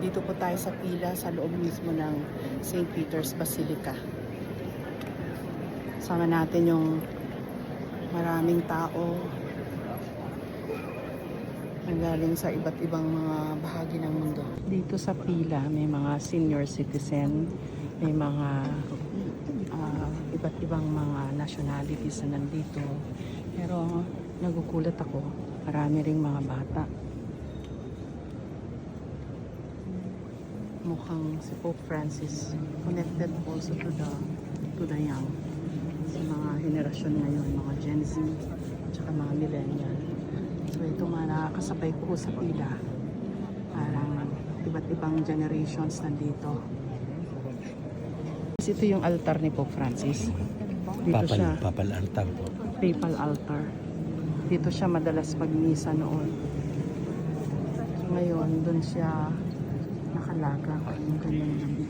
Nandito po tayo sa pila sa loob mismo ng St. Peter's Basilica. Sama natin yung maraming tao galing sa iba't ibang mga bahagi ng mundo. Dito sa pila may mga senior citizen, may mga iba't ibang mga nationalities na nandito. Pero nagugulat ako, marami ring mga bata. Mukhang si Pope Francis connected also to the young, sa mga henerasyon ngayon, mga Gen Z at saka mga millennial. So ito nga, nakakasabay ko sa pila. Parang iba't ibang generations nandito. Ito yung altar ni Pope Francis. Dito siya. Papal altar po. Papal altar. Dito siya madalas magmisa noon. So ngayon, doon siya nakalaga yung kanyang gabi.